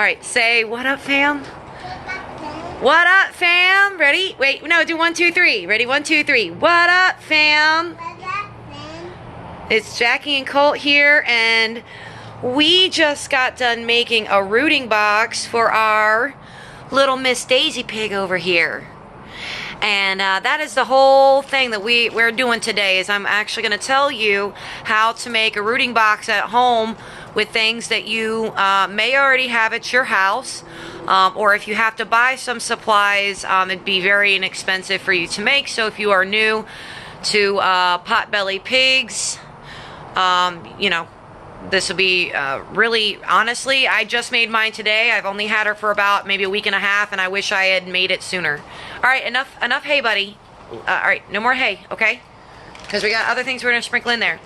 right, say what up, fam? What up, fam? Ready? Wait, no, do 1, 2, 3. Ready? 1, 2, 3. What up, fam? It's Jackie and Colt here, and we just got done making a rooting box for our little Miss Daisy Pig over here. And that is the whole thing that we're doing today. Is I'm actually going to tell you how to make a rooting box at home with things that you may already have at your house, or if you have to buy some supplies, it'd be very inexpensive for you to make. So if you are new to Potbelly pigs, you know, this will be really, honestly, I just made mine today. I've only had her for about maybe a week and a half, and I wish I had made it sooner. All right, enough hay, buddy. All right, no more hay, okay? Because we got other things we're going to sprinkle in there.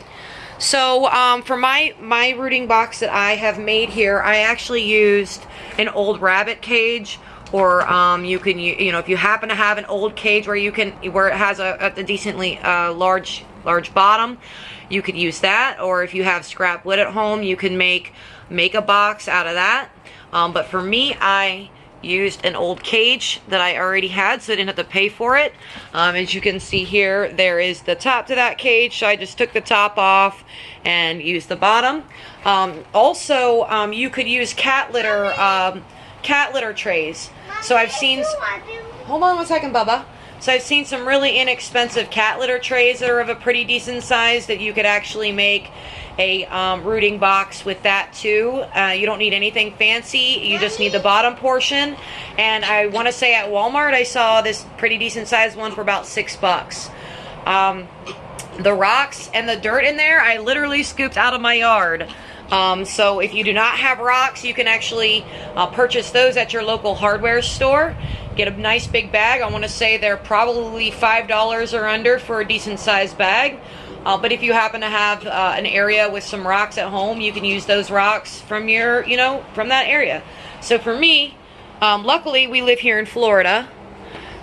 So for my rooting box that I have made here, I actually used an old rabbit cage, or you can, you know, if you happen to have an old cage where it has a decently large bottom, you could use that. Or if you have scrap wood at home, you can make a box out of that. But for me, I used an old cage that I already had, so I didn't have to pay for it. As you can see here, there is the top to that cage, so I just took the top off and used the bottom. Also, you could use cat litter trays. So I've seen, hold on 1 second, Bubba. So I've seen some really inexpensive cat litter trays that are of a pretty decent size that you could actually make a rooting box with that too. You don't need anything fancy, you just need the bottom portion. And I want to say at Walmart I saw this pretty decent sized one for about $6. The rocks and the dirt in there I literally scooped out of my yard. So if you do not have rocks, you can actually purchase those at your local hardware store. Get a nice big bag. I want to say they're probably $5 or under for a decent sized bag. But if you happen to have an area with some rocks at home, you can use those rocks from your, you know, from that area. So for me, luckily we live here in Florida.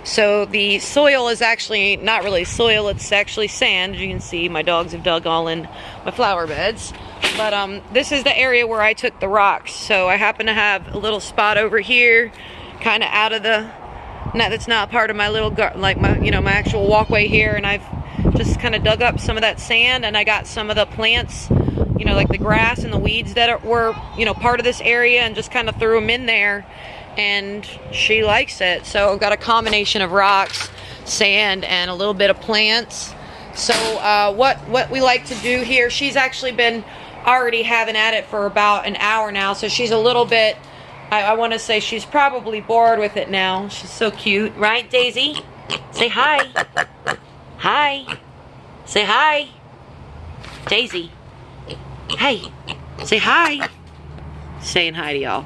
So the soil is actually not really soil, it's actually sand. As you can see, my dogs have dug all in my flower beds. But this is the area where I took the rocks. So I happen to have a little spot over here, kind of out of the, that's not part of my little, like my, you know, my actual walkway here. And I've just kind of dug up some of that sand, and I got some of the plants, you know, like the grass and the weeds that were, you know, part of this area, and just kind of threw them in there. And she likes it. So I've got a combination of rocks, sand, and a little bit of plants. So what we like to do here, she's actually been already having at it for about an hour now, so she's a little bit, I want to say she's probably bored with it now. She's so cute, right, Daisy? Say hi. Hi. Say hi. Daisy. Hey. Say hi. Saying hi to y'all.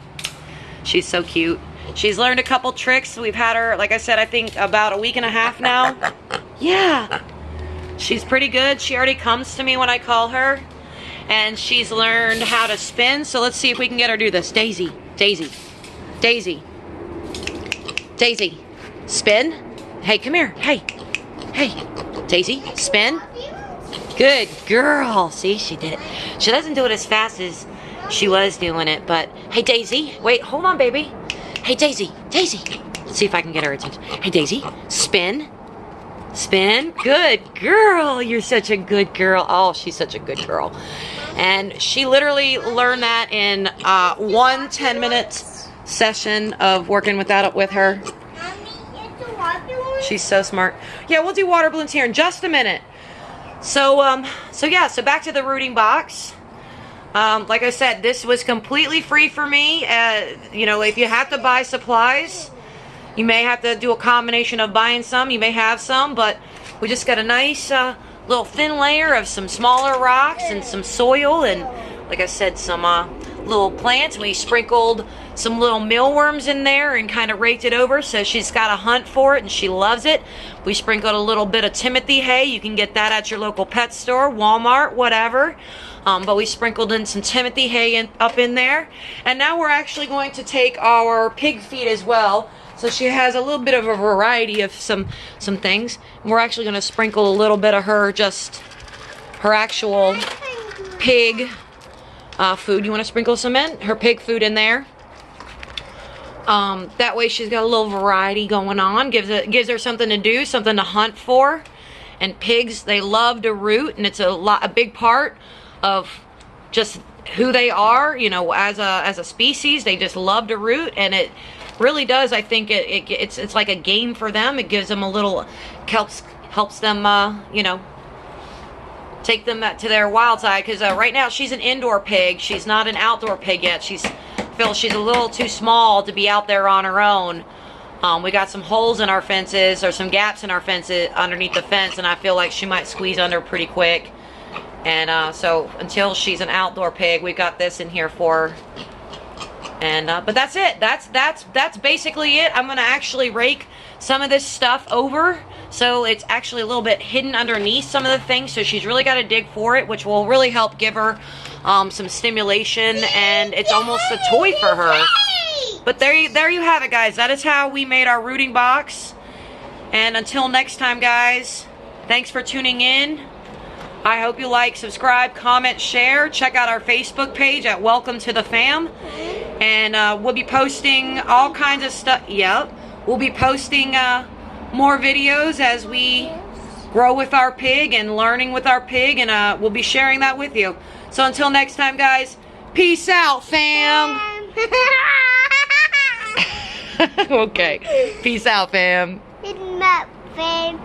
She's so cute. She's learned a couple tricks. We've had her, like I said, I think about a week and a half now. Yeah. She's pretty good. She already comes to me when I call her. And she's learned how to spin. So let's see if we can get her to do this. Daisy. Daisy. Daisy. Daisy. Spin. Hey, come here. Hey. Hey. Daisy. Spin. Good girl. See, she did it. She doesn't do it as fast as she was doing it, but hey, Daisy. Wait, hold on, baby. Hey, Daisy. Daisy. Let's see if I can get her attention. Hey, Daisy. Spin. Spin. Good girl. You're such a good girl. Oh, she's such a good girl. And she literally learned that in one 10-minute session of working with that with her. She's so smart. Yeah, we'll do water balloons here in just a minute. So yeah, so back to the rooting box. Like I said, this was completely free for me. You know, if you have to buy supplies, you may have to do a combination of buying some. You may have some, but we just got a nice little thin layer of some smaller rocks and some soil, and like I said, some little plants. We sprinkled some little mealworms in there and kind of raked it over, so she's got a hunt for it and she loves it. We sprinkled a little bit of Timothy hay. You can get that at your local pet store, Walmart, whatever. But we sprinkled in some Timothy hay up in there. And now we're actually going to take our pig feed as well. So she has a little bit of a variety of some things. And we're actually going to sprinkle a little bit of her, just her actual pig food. You want to sprinkle some in? Her pig food in there. That way she's got a little variety going on. Gives her something to do, something to hunt for. And pigs, they love to root, and it's a big part of just who they are, you know, as a species. They just love to root, and it really does. I think it's like a game for them. It gives them a little, helps them, you know, take them to their wild side. Because right now she's an indoor pig. She's not an outdoor pig yet. She's a little too small to be out there on her own. We got some holes in our fences, or some gaps in our fences underneath the fence, and I feel like she might squeeze under pretty quick. And so until she's an outdoor pig, we've got this in here for her. And but that's it. That's basically it. I'm gonna actually rake some of this stuff over, so it's actually a little bit hidden underneath some of the things. So she's really got to dig for it, which will really help give her some stimulation, and it's almost a toy for her. But there you have it, guys. That is how we made our rooting box. And until next time, guys, thanks for tuning in. I hope you like, subscribe, comment, share. Check out our Facebook page at Welcome to the Fam. And we'll be posting all kinds of stuff. Yep. We'll be posting more videos as we grow with our pig and learning with our pig. And we'll be sharing that with you. So until next time, guys, peace out, fam. Okay. Peace out, fam. Good night, fam.